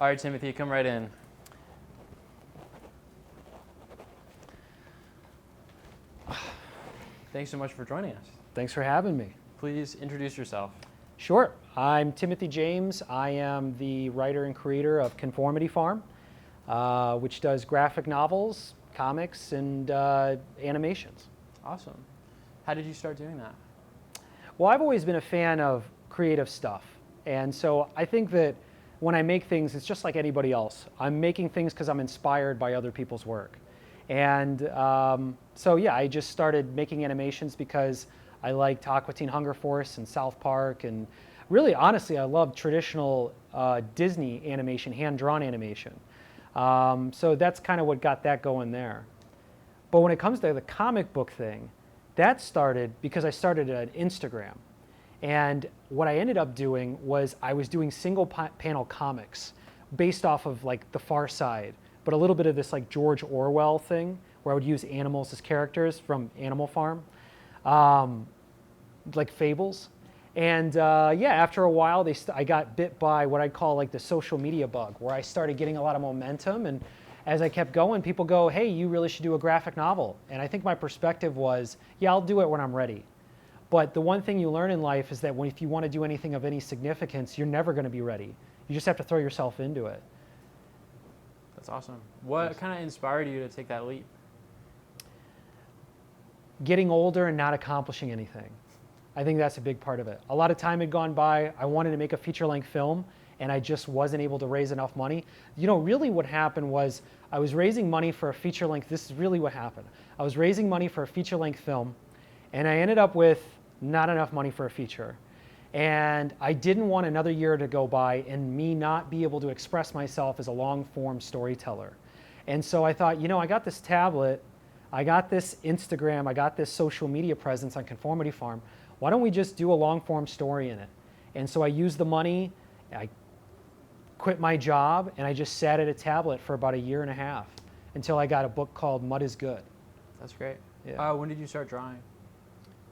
All right, Timothy, come right in. Thanks so much for joining us. Thanks for having me. Please introduce yourself. Sure. I'm Timothy James. I am the writer and creator of Conformity Farm, which does graphic novels, comics, and animations. Awesome. How did you start doing that? Well, I've always been a fan of creative stuff. And so I think that when I make things, it's just like anybody else. I'm making things because I'm inspired by other people's work. And so yeah, I just started making animations because I liked Aqua Teen Hunger Force and South Park, and really, honestly, I love traditional Disney animation, hand-drawn animation. So that's kind of what got that going there. But when it comes to the comic book thing, that started because I started an Instagram. And what I ended up doing was I was doing single panel comics based off of like The Far Side, but a little bit of this like George Orwell thing where I would use animals as characters from Animal Farm, like fables. And yeah, after a while, I got bit by what I'd call like the social media bug, where I started getting a lot of momentum. And as I kept going, people go, hey, you really should do a graphic novel. And I think my perspective was, yeah, I'll do it when I'm ready. But the one thing you learn in life is that if you want to do anything of any significance, you're never going to be ready. You just have to throw yourself into it. That's awesome. What kind of inspired you to take that leap? Getting older and not accomplishing anything. I think that's a big part of it. A lot of time had gone by. I wanted to make a feature-length film, and I just wasn't able to raise enough money. You know, really what happened was I was raising money for a feature-length. This is really what happened. I was raising money for a feature-length film, and I ended up with not enough money for a feature. And I didn't want another year to go by and me not be able to express myself as a long-form storyteller. And so I thought, you know, I got this tablet, I got this Instagram, I got this social media presence on Conformity Farm. Why don't we just do a long-form story in it? And so I used the money, I quit my job, and I just sat at a tablet for about a year and a half until I got a book called Mud is Good. That's great. Yeah. When did you start drawing?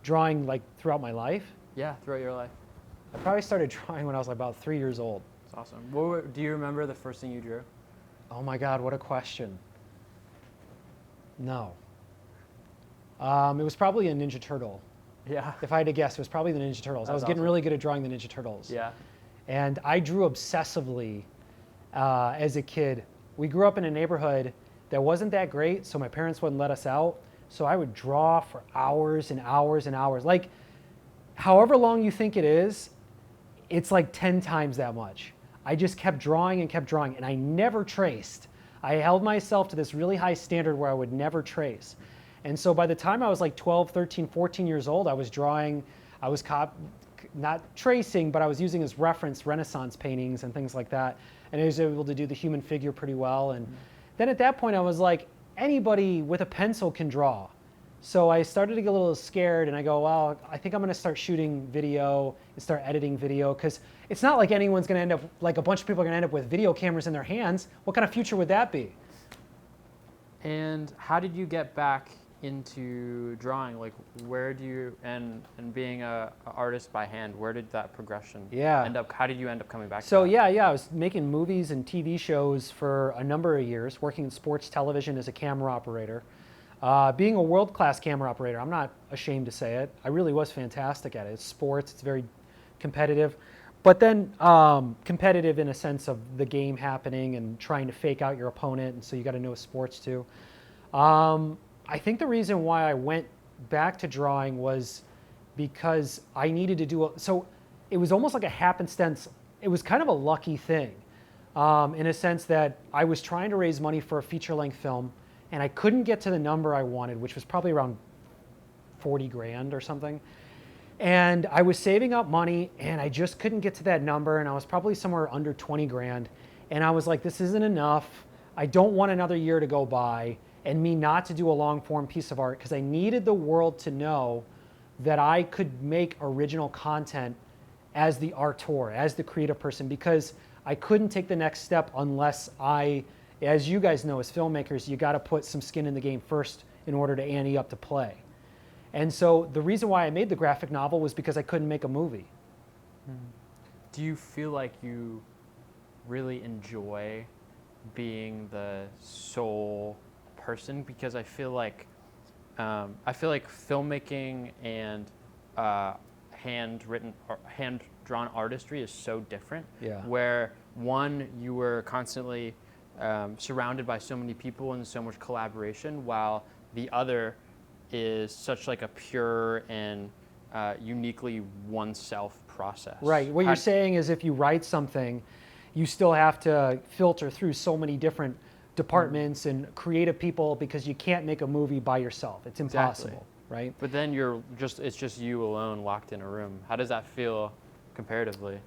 Drawing like throughout my life? Yeah, throughout your life. I probably started drawing when I was like about 3 years old. That's awesome. Do you remember the first thing you drew? Oh my God, what a question. No. It was probably a Ninja Turtle. Yeah. If I had to guess, it was probably the Ninja Turtles. I was getting really good at drawing the Ninja Turtles. Yeah. And I drew obsessively as a kid. We grew up in a neighborhood that wasn't that great, so my parents wouldn't let us out. So I would draw for hours and hours and hours. Like, however long you think it is, it's like 10 times that much. I just kept drawing, and I never traced. I held myself to this really high standard where I would never trace. And so by the time I was like 12, 13, 14 years old, I was drawing, I was not tracing, but I was using as reference Renaissance paintings and things like that. And I was able to do the human figure pretty well. And then at that point I was like, anybody with a pencil can draw. So I started to get a little scared, and I go, well, I think I'm going to start shooting video and start editing video, because it's not like anyone's going to end up, like a bunch of people are going to end up with video cameras in their hands. What kind of future would that be? And how did you get back into drawing? Like, where do you, and being a artist by hand, where did that progression end up? How did you end up coming back to that? I was making movies and TV shows for a number of years, working in sports television as a camera operator. Being a world-class camera operator, I'm not ashamed to say it. I really was fantastic at it. It's sports, it's very competitive. But then competitive in a sense of the game happening and trying to fake out your opponent, and so you got to know sports too. I think the reason why I went back to drawing was because I needed to do so it was almost like a happenstance. It was kind of a lucky thing in a sense that I was trying to raise money for a feature-length film, and I couldn't get to the number I wanted, which was probably around 40 grand or something. And I was saving up money, and I just couldn't get to that number, and I was probably somewhere under 20 grand. And I was like, this isn't enough. I don't want another year to go by and me not to do a long-form piece of art, because I needed the world to know that I could make original content as the artor, as the creative person, because I couldn't take the next step unless as you guys know, as filmmakers, you got to put some skin in the game first in order to ante up to play. And so the reason why I made the graphic novel was because I couldn't make a movie. Do you feel like you really enjoy being the sole person, because I feel like filmmaking and hand-written or hand-drawn artistry is so different. Yeah. Where one, you were constantly surrounded by so many people and so much collaboration, while the other is such like a pure and uniquely oneself process. Right. What you're saying is if you write something, you still have to filter through so many different departments and creative people, because you can't make a movie by yourself. It's impossible, Exactly. right? But then it's just you alone locked in a room. How does that feel comparatively?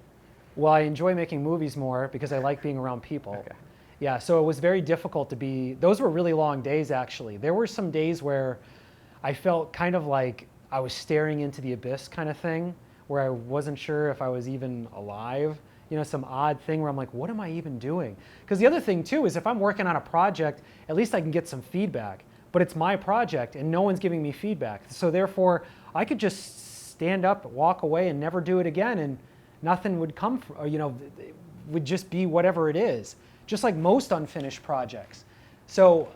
Well, I enjoy making movies more because I like being around people. Okay. Yeah, so it was very difficult to be, those were really long days actually. There were some days where I felt kind of like I was staring into the abyss kind of thing, where I wasn't sure if I was even alive. You know, some odd thing where I'm like, what am I even doing? Because the other thing too is if I'm working on a project, at least I can get some feedback. But it's my project and no one's giving me feedback. So therefore, I could just stand up, walk away, and never do it again, and nothing would come, you know, it would just be whatever it is, just like most unfinished projects. So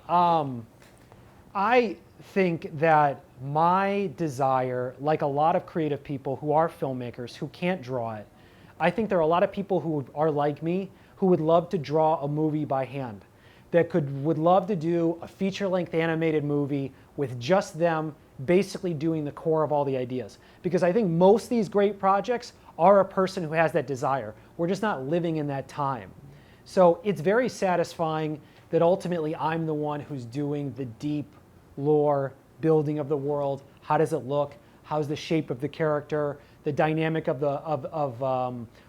I think that my desire, like a lot of creative people who are filmmakers who can't draw it, I think there are a lot of people who are like me who would love to draw a movie by hand, that would love to do a feature-length animated movie with just them basically doing the core of all the ideas. Because I think most of these great projects are a person who has that desire. We're just not living in that time. So it's very satisfying that ultimately I'm the one who's doing the deep lore building of the world. How does it look? How's the shape of the character? The dynamic of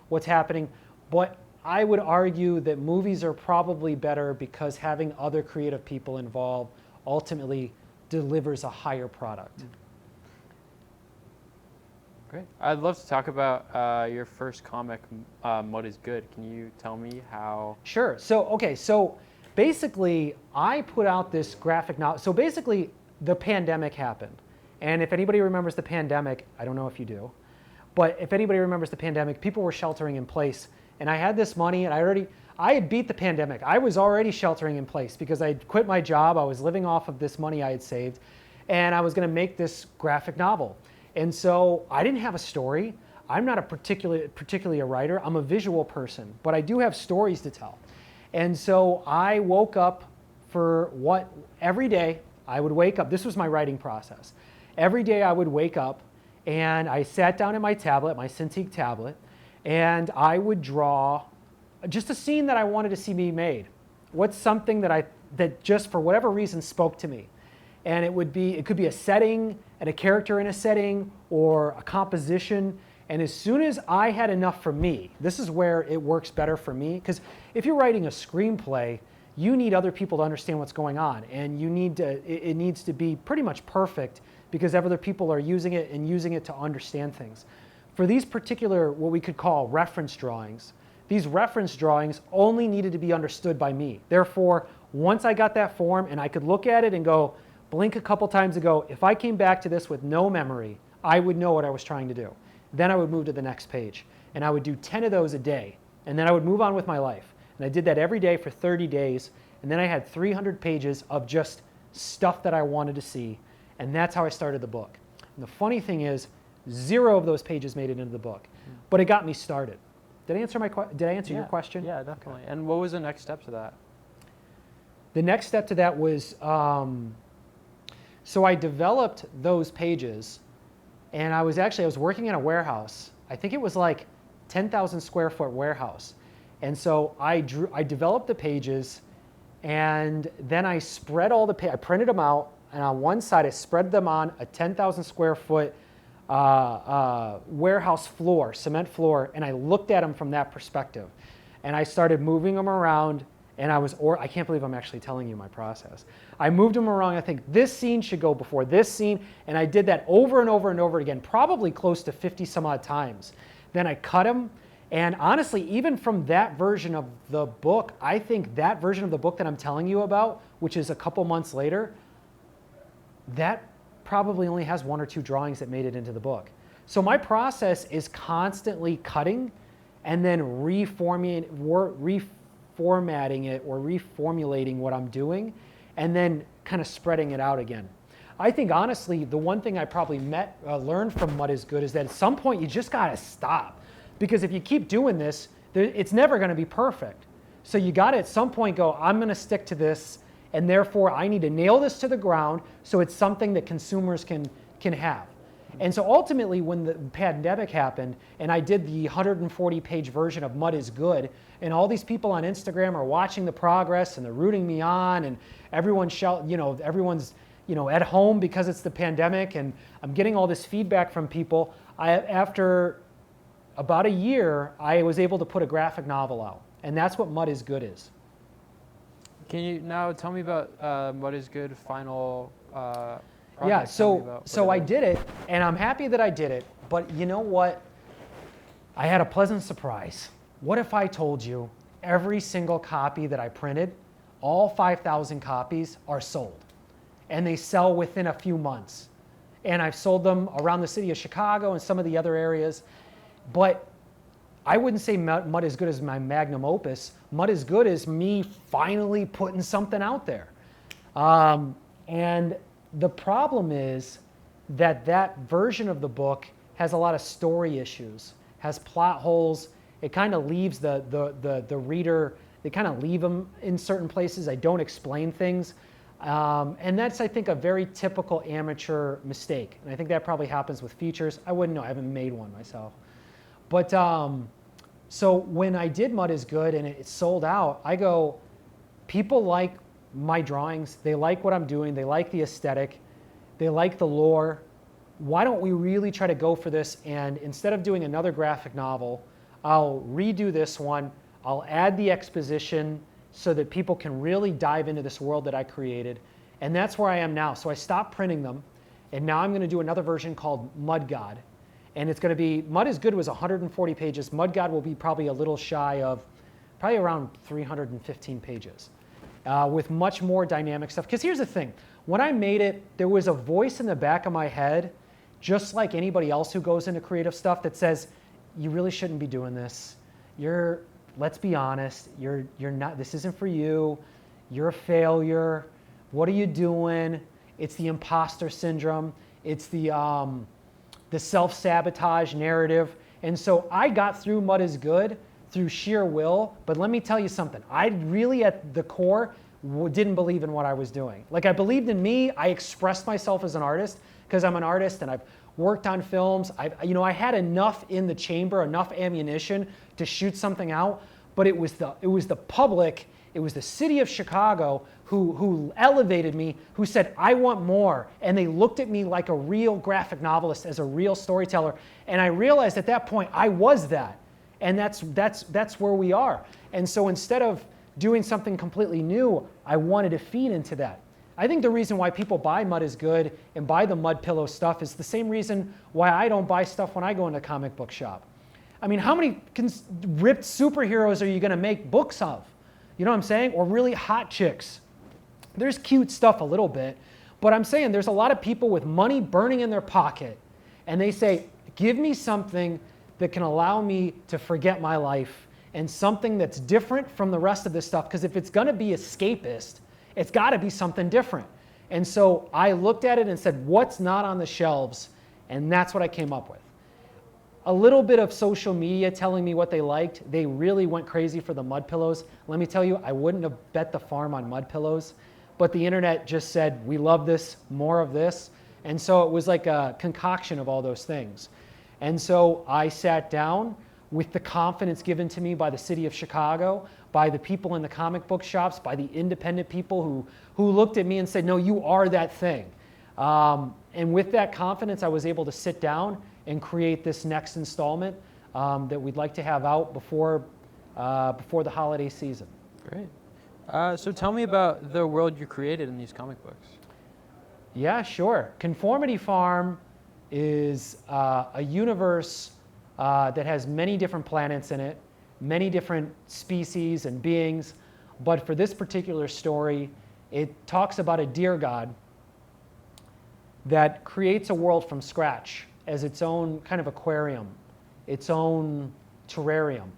what's happening. But I would argue that movies are probably better because having other creative people involved ultimately delivers a higher product. Great. I'd love to talk about your first comic, Mud is Good. Can you tell me how? Sure. So basically, I put out this graphic novel. So basically, the pandemic happened. And if anybody remembers the pandemic, I don't know if you do, but if anybody remembers the pandemic, people were sheltering in place. And I had this money, and I had beat the pandemic. I was already sheltering in place because I had quit my job. I was living off of this money I had saved, and I was going to make this graphic novel. And so I didn't have a story. I'm not particularly a writer. I'm a visual person, but I do have stories to tell. And so I woke up every day I would wake up. This was my writing process. Every day I would wake up, and I sat down at my tablet, my Cintiq tablet, and I would draw just a scene that I wanted to see me made. What's something that just for whatever reason spoke to me. And it could be a setting and a character in a setting or a composition. And as soon as I had enough for me, this is where it works better for me. Because if you're writing a screenplay, you need other people to understand what's going on. And it needs to be pretty much perfect because other people are using it and using it to understand things. For these particular, what we could call reference drawings, these reference drawings only needed to be understood by me. Therefore, once I got that form and I could look at it and go, blink a couple times ago, if I came back to this with no memory, I would know what I was trying to do. Then I would move to the next page. And I would do 10 of those a day. And then I would move on with my life. And I did that every day for 30 days. And then I had 300 pages of just stuff that I wanted to see. And that's how I started the book. And the funny thing is, 0 of those pages made it into the book. But it got me started. Did I answer your question? Yeah, definitely. Okay. And what was the next step to that? The next step to that was, so I developed those pages, and I was working in a warehouse. I think it was like 10,000 square foot warehouse. And so I developed the pages, and then I spread I printed them out, and on one side I spread them on a 10,000 square foot warehouse floor, cement floor, and I looked at them from that perspective. And I started moving them around, and I can't believe I'm actually telling you my process. I moved them around. I think this scene should go before this scene, and I did that over and over and over again, probably close to 50 some odd times. Then I cut them, and honestly, even from that version of the book, I think that version of the book that I'm telling you about, which is a couple months later, that probably only has 1 or 2 drawings that made it into the book. So my process is constantly cutting and then reformatting it or reformulating what I'm doing, and then kind of spreading it out again. I think honestly, the one thing I probably learned from Mud is Good is that at some point you just got to stop, because if you keep doing this, it's never going to be perfect. So you got to at some point go, I'm going to stick to this, and therefore I need to nail this to the ground so it's something that consumers can have. And so ultimately, when the pandemic happened and I did the 140-page version of Mud is Good, and all these people on Instagram are watching the progress and they're rooting me on, and everyone's at home because it's the pandemic, and I'm getting all this feedback from people. After about a year, I was able to put a graphic novel out, and that's what Mud is Good is. Can you now tell me about Mud is Good final project? Yeah, so I did it, and I'm happy that I did it, but you know what? I had a pleasant surprise. What if I told you every single copy that I printed, all 5,000 copies, are sold, and they sell within a few months? And I've sold them around the city of Chicago and some of the other areas, but I wouldn't say Mud is Good as my magnum opus. Mud is Good is me finally putting something out there. And the problem is that version of the book has a lot of story issues, has plot holes. It kind of leaves the reader, they kind of leave them in certain places. I don't explain things. And that's, I think, a very typical amateur mistake. And I think that probably happens with features. I wouldn't know. I haven't made one myself. But so when I did Mud is Good and it sold out, I go, people like my drawings. They like what I'm doing. They like the aesthetic. They like the lore. Why don't we really try to go for this? And instead of doing another graphic novel, I'll redo this one. I'll add the exposition so that people can really dive into this world that I created. And that's where I am now. So I stopped printing them, and now I'm going to do another version called Mud God. And it's going to be, Mud is Good was 140 pages. Mud God will be probably a little shy of, probably around 315 pages. With much more dynamic stuff. Because here's the thing. When I made it, there was a voice in the back of my head, just like anybody else who goes into creative stuff, that says, you really shouldn't be doing this. Let's be honest, you're not, this isn't for you. You're a failure. What are you doing? It's the imposter syndrome. It's the self-sabotage narrative. And so I got through Mud is Good through sheer will, but let me tell you something. I really, at the core, didn't believe in what I was doing. Like, I believed in me. I expressed myself as an artist because I'm an artist and I've worked on films. I had enough in the chamber, enough ammunition to shoot something out, but it was the public, it was the city of Chicago who elevated me, who said, I want more. And they looked at me like a real graphic novelist, as a real storyteller. And I realized at that point I was that. And that's where we are. And so instead of doing something completely new, I wanted to feed into that. I think the reason why people buy Mud is Good and buy the Mud Pillow stuff is the same reason why I don't buy stuff when I go into a comic book shop. I mean, how many ripped superheroes are you going to make books of? You know what I'm saying? Or really hot chicks. There's cute stuff a little bit, but I'm saying there's a lot of people with money burning in their pocket, and they say, give me something that can allow me to forget my life, and something that's different from the rest of this stuff, because if it's going to be escapist, it's got to be something different. And so I looked at it and said, what's not on the shelves? And that's what I came up with. A little bit of social media telling me what they liked. They really went crazy for the Mud Pillows. Let me tell you, I wouldn't have bet the farm on Mud Pillows, but the internet just said, we love this, more of this. And so it was like a concoction of all those things. And so I sat down with the confidence given to me by the city of Chicago, by the people in the comic book shops, by the independent people who looked at me and said, no, you are that thing. And with that confidence, I was able to sit down and create this next installment that we'd like to have out before the holiday season. Great. So tell me about the world you created in these comic books. Yeah, sure. Conformity Farm is a universe that has many different planets in it, many different species and beings. But for this particular story, it talks about a deer god that creates a world from scratch as its own kind of aquarium, its own terrarium.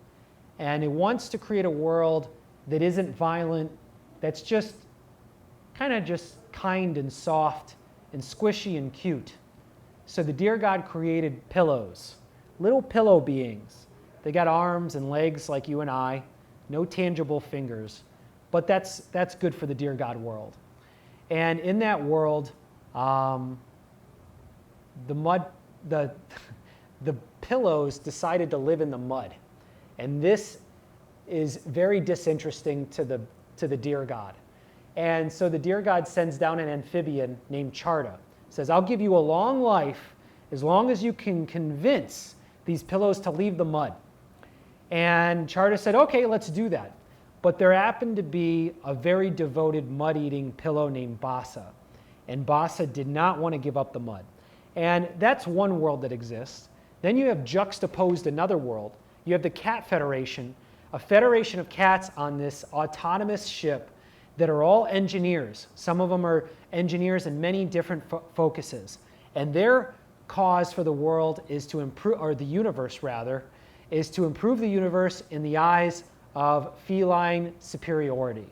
And it wants to create a world that isn't violent, that's just kind and soft and squishy and cute. So the deer god created pillows, little pillow beings. They got arms and legs like you and I, no tangible fingers, but that's good for the deer god world. And in that world, the pillows decided to live in the mud. And this is very disinteresting to the deer god. And so the deer god sends down an amphibian named Charta. Says, I'll give you a long life as long as you can convince these pillows to leave the mud. And Charta said, okay, let's do that. But there happened to be a very devoted mud-eating pillow named Bassa. And Bassa did not want to give up the mud. And that's one world that exists. Then you have juxtaposed another world. You have the Cat Federation, a federation of cats on this autonomous ship that are all engineers. Some of them are engineers in many different focuses. And their cause for the world is to improve, or the universe rather, is to improve the universe in the eyes of feline superiority.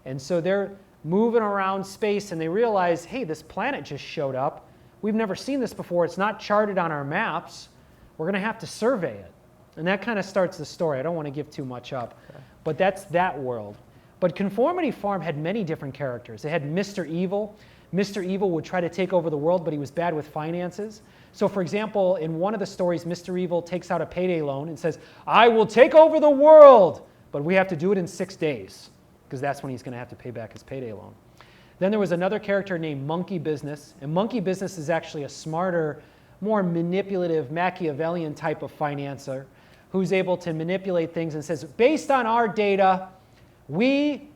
And so they're moving around space and they realize, hey, this planet just showed up. We've never seen this before. It's not charted on our maps. We're going to have to survey it. And that kind of starts the story. I don't want to give too much up. Okay. But that's that world. But Conformity Farm had many different characters. They had Mr. Evil. Mr. Evil would try to take over the world, but he was bad with finances. So for example, in one of the stories, Mr. Evil takes out a payday loan and says, I will take over the world, but we have to do it in 6 days, because that's when he's going to have to pay back his payday loan. Then there was another character named Monkey Business, and Monkey Business is actually a smarter, more manipulative, Machiavellian type of financier who's able to manipulate things and says, based on our data, we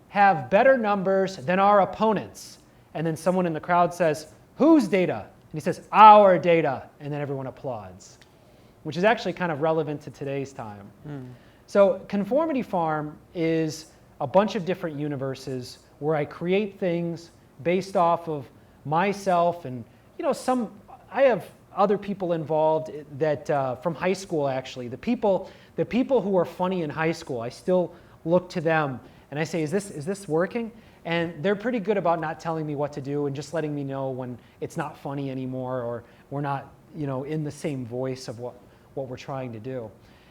have better numbers than our opponents. And then someone in the crowd says, whose data? And he says, our data. And then everyone applauds, which is actually kind of relevant to today's time. So Conformity Farm is a bunch of different universes where I create things based off of myself and, I have other people involved that from high school actually. The people who are funny in high school, I still look to them and I say, is this working? And they're pretty good about not telling me what to do and just letting me know when it's not funny anymore or we're not, in the same voice of what we're trying to do.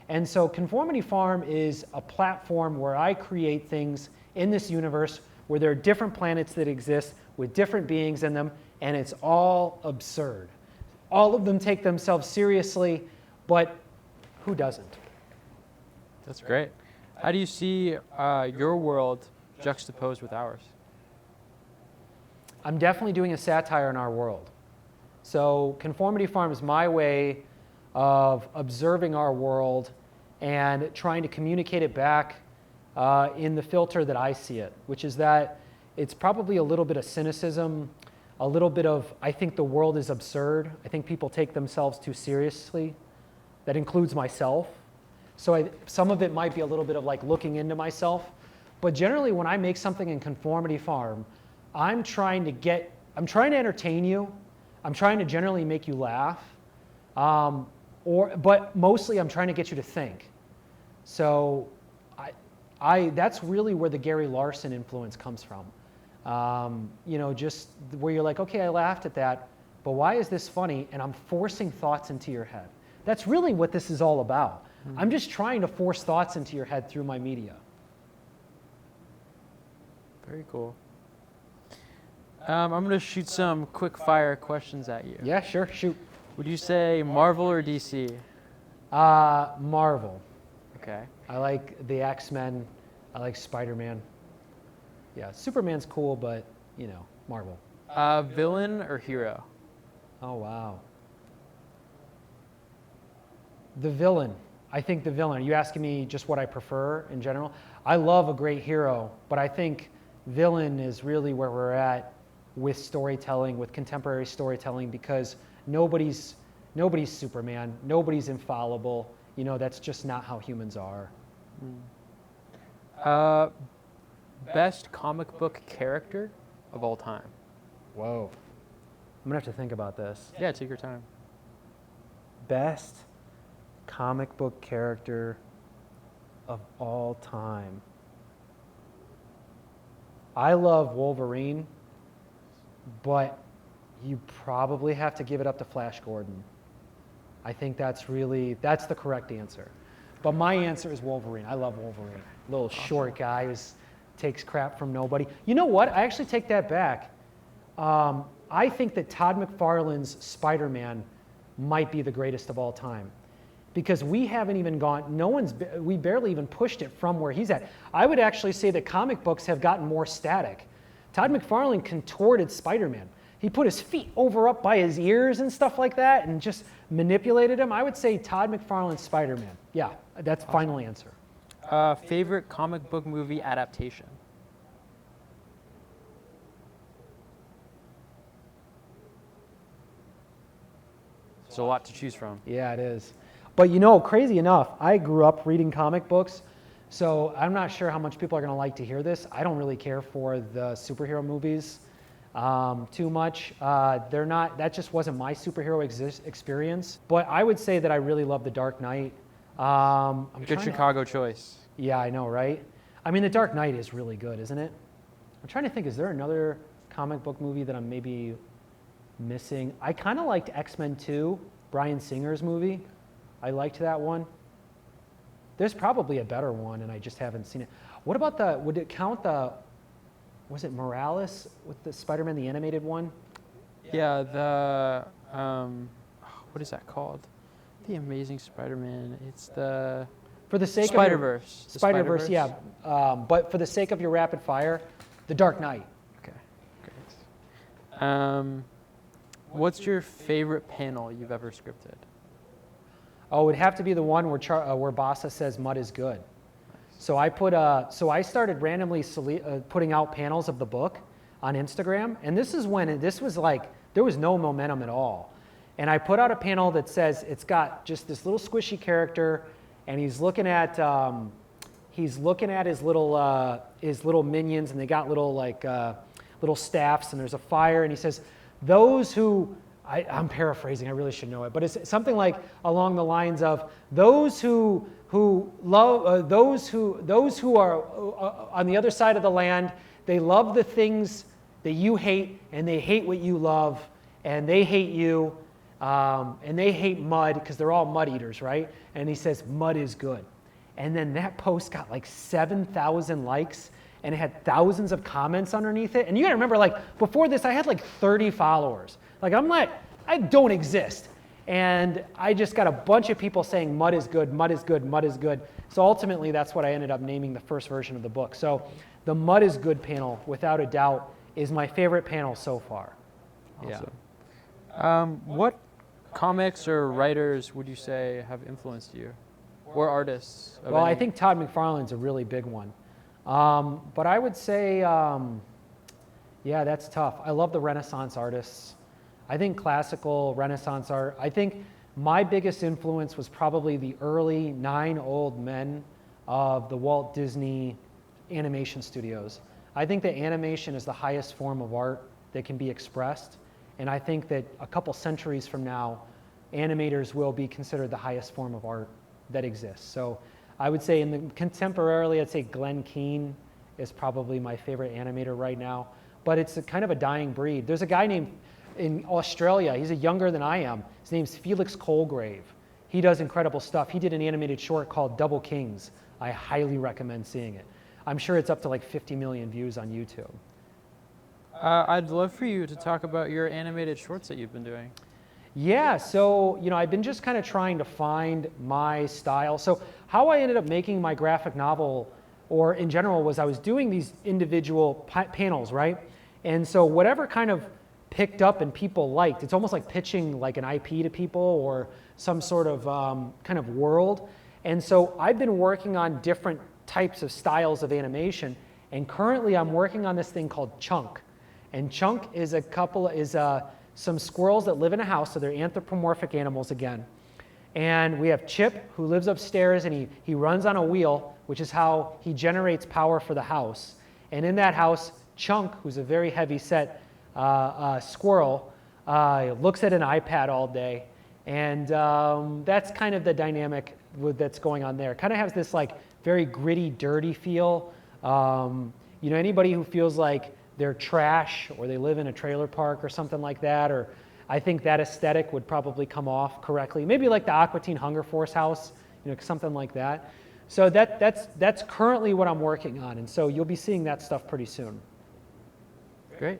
And so Conformity Farm is a platform where I create things in this universe where there are different planets that exist with different beings in them, and it's all absurd. All of them take themselves seriously, but who doesn't? That's great. How do you see your world juxtaposed with ours? I'm definitely doing a satire in our world. So Conformity Farm is my way of observing our world and trying to communicate it back in the filter that I see it, which is that it's probably a little bit of cynicism, a little bit of, I think the world is absurd. I think people take themselves too seriously. That includes myself. So some of it might be a little bit of like looking into myself. But generally when I make something in Conformity Farm, I'm trying to entertain you. I'm trying to generally make you laugh. But mostly I'm trying to get you to think. So that's really where the Gary Larson influence comes from. Just where you're like, okay, I laughed at that, but why is this funny? And I'm forcing thoughts into your head. That's really what this is all about. I'm just trying to force thoughts into your head through my media. Very cool. I'm going to shoot some quick fire questions at you. Yeah, sure, shoot. Would you say Marvel or DC? Marvel. Okay. I like the X-Men. I like Spider-Man. Yeah, Superman's cool, but, Marvel. Villain or hero? Oh, wow. The villain. I think the villain. Are you asking me just what I prefer in general? I love a great hero, but I think villain is really where we're at with storytelling, with contemporary storytelling, because nobody's Superman, nobody's infallible. That's just not how humans are. Best comic book character of all time? Whoa. I'm gonna have to think about this. Yeah, take your time. Best comic book character of all time. I love Wolverine, but you probably have to give it up to Flash Gordon. I think that's the correct answer. But my answer is Wolverine. I love Wolverine. Little short guy who takes crap from nobody. You know what? I actually take that back. I think that Todd McFarlane's Spider-Man might be the greatest of all time. Because we haven't even we barely even pushed it from where he's at. I would actually say that comic books have gotten more static. Todd McFarlane contorted Spider-Man. He put his feet up by his ears and stuff like that and just manipulated him. I would say Todd McFarlane's Spider-Man. Yeah, that's final answer. Favorite comic book movie adaptation? There's a lot to choose from. Yeah, it is. But you know, crazy enough, I grew up reading comic books, so I'm not sure how much people are going to like to hear this. I don't really care for the superhero movies too much. That just wasn't my superhero experience. But I would say that I really love The Dark Knight. Good Chicago choice. Yeah, I know, right? I mean, The Dark Knight is really good, isn't it? I'm trying to think, is there another comic book movie that I'm maybe missing? I kind of liked X-Men 2, Bryan Singer's movie. I liked that one. There's probably a better one, and I just haven't seen it. What about would it count was it Morales with the Spider-Man, the animated one? Yeah, what is that called? The Amazing Spider-Man. It's the... For the sake Spider-Verse. of Spider-Verse, yeah. But for the sake of your rapid fire, The Dark Knight. Okay, great. What's your favorite panel you've ever scripted? Oh, it'd have to be the one where Bassa says mud is good. So I started randomly putting out panels of the book on Instagram, and this is when this was like there was no momentum at all. And I put out a panel that says it's got just this little squishy character, and he's looking at his little minions, and they got little staffs, and there's a fire, and he says, "Those who..." I'm paraphrasing, I really should know it, but it's something like along the lines of those who love those who are on the other side of the land. They love the things that you hate, and they hate what you love, and they hate you, and they hate mud because they're all mud eaters, right? And he says mud is good, and then that post got like 7,000 likes, and it had thousands of comments underneath it. And you gotta remember, like before this, I had like 30 followers. Like I don't exist. And I just got a bunch of people saying mud is good, mud is good, mud is good. So ultimately that's what I ended up naming the first version of the book. So the mud is good panel, without a doubt, is my favorite panel so far. Awesome. Yeah. What comics or writers would you say have influenced you? Or artists? Well, I think Todd McFarlane's a really big one. But I would say, yeah, that's tough. I love the Renaissance artists. I think classical Renaissance art, I think my biggest influence was probably the early 9 old men of the Walt Disney animation studios. I think that animation is the highest form of art that can be expressed. And I think that a couple centuries from now, animators will be considered the highest form of art that exists. So I would say contemporarily, I'd say Glenn Keane is probably my favorite animator right now. But it's kind of a dying breed. There's a guy named in Australia, he's younger than I am. His name's Felix Colgrave. He does incredible stuff. He did an animated short called Double Kings. I highly recommend seeing it. I'm sure it's up to like 50 million views on YouTube. I'd love for you to talk about your animated shorts that you've been doing. Yeah, so I've been just kind of trying to find my style. So how I ended up making my graphic novel, or in general, was I was doing these individual panels, right? And so whatever kind of picked up and people liked, it's almost like pitching like an IP to people or some sort of kind of world. And so I've been working on different types of styles of animation, and currently I'm working on this thing called Chunk. And Chunk is some squirrels that live in a house, so they're anthropomorphic animals again. And we have Chip, who lives upstairs, and he runs on a wheel, which is how he generates power for the house. And in that house, Chunk, who's a very heavy set squirrel, looks at an iPad all day, And that's kind of the dynamic that's going on there. It kind of has this like very gritty, dirty feel. You know, anybody who feels like they're trash or they live in a trailer park or something like that, or I think that aesthetic would probably come off correctly. Maybe like the Aqua Teen Hunger Force house, you know, something like that. So that's currently what I'm working on, and so you'll be seeing that stuff pretty soon. Great.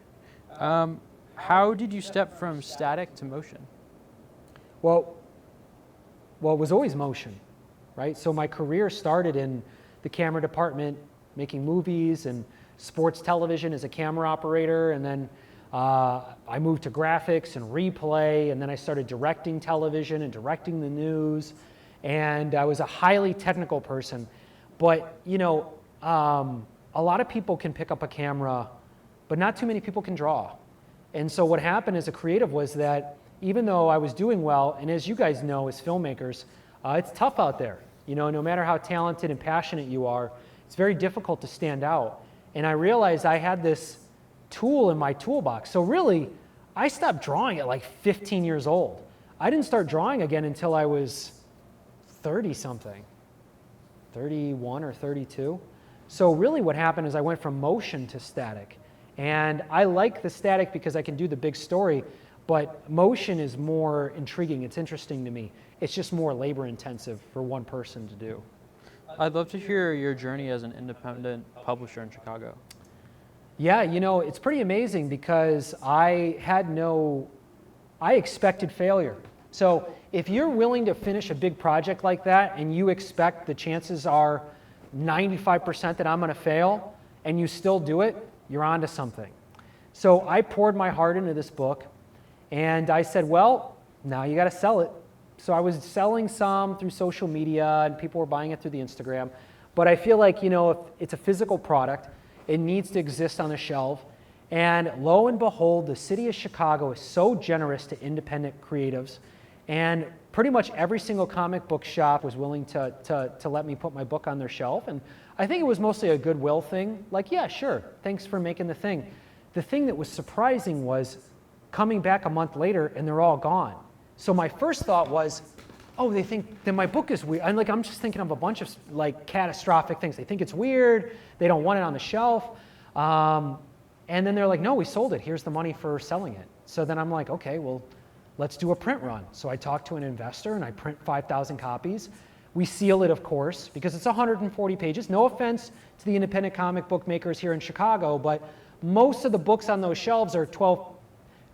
How did you step from static to motion? Well, it was always motion, right? So my career started in the camera department, making movies and sports television as a camera operator, and then I moved to graphics and replay, and then I started directing television and directing the news, and I was a highly technical person. But, you know, a lot of people can pick up a camera, but not too many people can draw. And so what happened as a creative was that even though I was doing well, and as you guys know as filmmakers, it's tough out there. You know, no matter how talented and passionate you are, it's very difficult to stand out. And I realized I had this tool in my toolbox. So really, I stopped drawing at like 15 years old. I didn't start drawing again until I was 30-something, 31 or 32. So really what happened is I went from motion to static. And I like the static because I can do the big story, but motion is more intriguing. It's interesting to me. It's just more labor intensive for one person to do. I'd love to hear your journey as an independent publisher in Chicago. Yeah, you know, it's pretty amazing because I expected failure. So if you're willing to finish a big project like that and you expect the chances are 95% that I'm going to fail and you still do it, you're onto something. So I poured my heart into this book and I said, well, now you got to sell it. So I was selling some through social media and people were buying it through the Instagram. But I feel like, you know, if it's a physical product, it needs to exist on a shelf. And lo and behold, the city of Chicago is so generous to independent creatives. And pretty much every single comic book shop was willing to let me put my book on their shelf. And I think it was mostly a goodwill thing. Like, yeah, sure, thanks for making the thing. The thing that was surprising was coming back a month later and they're all gone. So my first thought was, oh, they think that my book is weird. I'm just thinking of a bunch of like catastrophic things. They think it's weird. They don't want it on the shelf. And then they're like, no, we sold it. Here's the money for selling it. So then I'm like, okay, well, let's do a print run. So I talked to an investor and I print 5,000 copies. We seal it, of course, because it's 140 pages. No offense to the independent comic book makers here in Chicago, but most of the books on those shelves are 12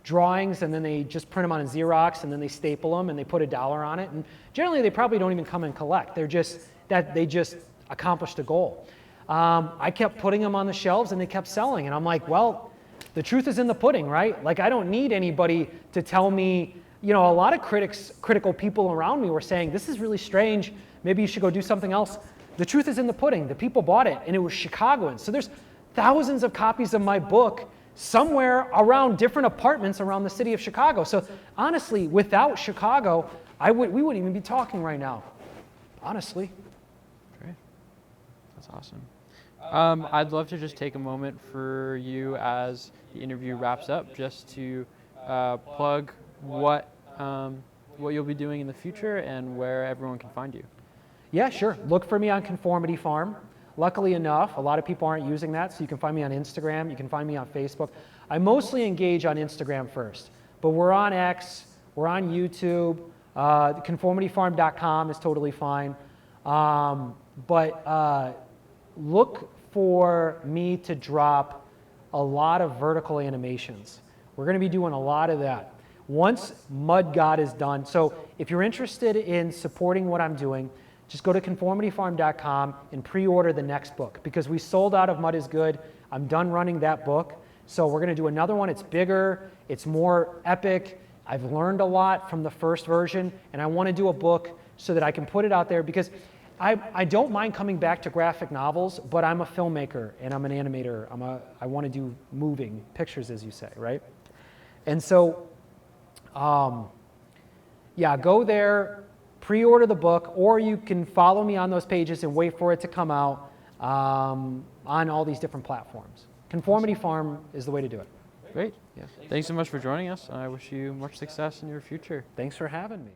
drawings and then they just print them on a Xerox and then they staple them and they put $1 on it. And generally they probably don't even come and collect. They're just that they just accomplished a goal. I kept putting them on the shelves and they kept selling. And I'm like, well, the truth is in the pudding, right? Like I don't need anybody to tell me, you know, a lot of critical people around me were saying, this is really strange. Maybe you should go do something else. The truth is in the pudding. The people bought it and it was Chicagoans. So there's thousands of copies of my book somewhere around different apartments around the city of Chicago. So honestly, without Chicago, we wouldn't even be talking right now. Honestly. Great. That's awesome. I'd love to just take a moment for you as the interview wraps up, just to plug what you'll be doing in the future and where everyone can find you. Yeah, sure. Look for me on Conformity Farm. Luckily enough, a lot of people aren't using that, so you can find me on Instagram, you can find me on Facebook. I mostly engage on Instagram first, but we're on X, we're on YouTube, conformityfarm.com is totally fine. But look for me to drop a lot of vertical animations. We're going to be doing a lot of that. Once Mud God is done, so if you're interested in supporting what I'm doing, just go to conformityfarm.com and pre-order the next book because we sold out of Mud is Good. I'm done running that book. So we're going to do another one. It's bigger. It's more epic. I've learned a lot from the first version, and I want to do a book so that I can put it out there because I don't mind coming back to graphic novels, but I'm a filmmaker and I'm an animator. I want to do moving pictures, as you say, right? And so, yeah, go there. Pre-order the book, or you can follow me on those pages and wait for it to come out on all these different platforms. Conformity Farm is the way to do it. Great. Yeah. Thanks so much for joining us. I wish you much success in your future. Thanks for having me.